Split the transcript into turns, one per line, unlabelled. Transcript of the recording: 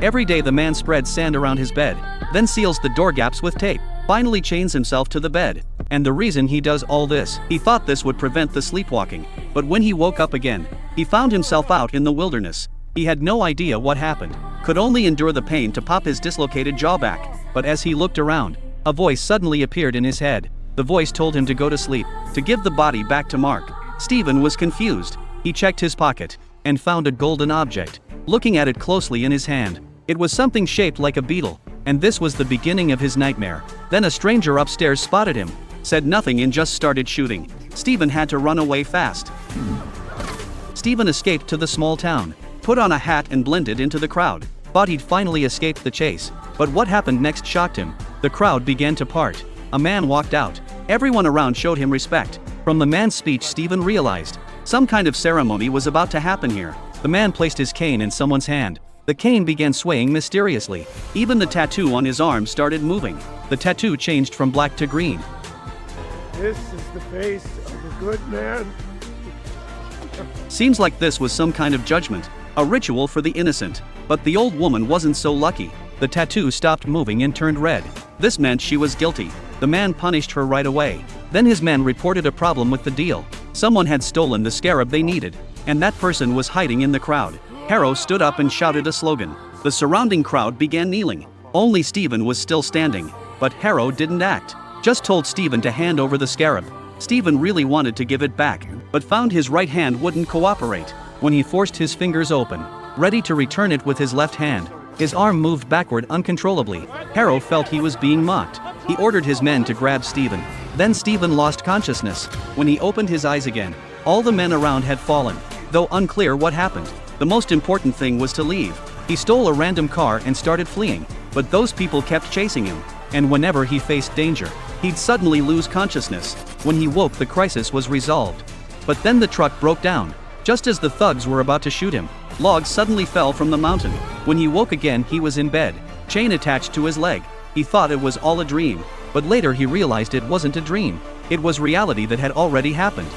Every day the man spreads sand around his bed, then seals the door gaps with tape, finally chains himself to the bed. And the reason he does all this, he thought this would prevent the sleepwalking. But when he woke up again, he found himself out in the wilderness. He had no idea what happened, could only endure the pain to pop his dislocated jaw back. But as he looked around, a voice suddenly appeared in his head. The voice told him to go to sleep, to give the body back to Mark. Stephen was confused. He checked his pocket and found a golden object. Looking at it closely in his hand, it was something shaped like a beetle, and this was the beginning of his nightmare. Then a stranger upstairs spotted him, said nothing and just started shooting. Stephen had to run away fast. Stephen escaped to the small town, put on a hat and blended into the crowd. Thought he'd finally escaped the chase, but what happened next shocked him. The crowd began to part. A man walked out. Everyone around showed him respect. From the man's speech Stephen realized some kind of ceremony was about to happen here. The man placed his cane in someone's hand. The cane began swaying mysteriously. Even the tattoo on his arm started moving. The tattoo changed from black to green.
This is the face of a good man.
Seems like this was some kind of judgment, a ritual for the innocent. But the old woman wasn't so lucky. The tattoo stopped moving and turned red. This meant she was guilty. The man punished her right away. Then his men reported a problem with the deal. Someone had stolen the scarab they needed, and that person was hiding in the crowd. Harrow stood up and shouted a slogan. The surrounding crowd began kneeling. Only Stephen was still standing, but Harrow didn't act. Just told Stephen to hand over the scarab. Stephen really wanted to give it back, but found his right hand wouldn't cooperate. When he forced his fingers open, ready to return it with his left hand, his arm moved backward uncontrollably. Harrow felt he was being mocked. He ordered his men to grab Stephen. Then Stephen lost consciousness. When he opened his eyes again, all the men around had fallen, though unclear what happened. The most important thing was to leave. He stole a random car and started fleeing, but those people kept chasing him, and whenever he faced danger, he'd suddenly lose consciousness. When he woke, the crisis was resolved. But then the truck broke down. Just as the thugs were about to shoot him, logs suddenly fell from the mountain. When he woke again, he was in bed, chain attached to his leg. He thought it was all a dream, but later he realized it wasn't a dream. It was reality that had already happened.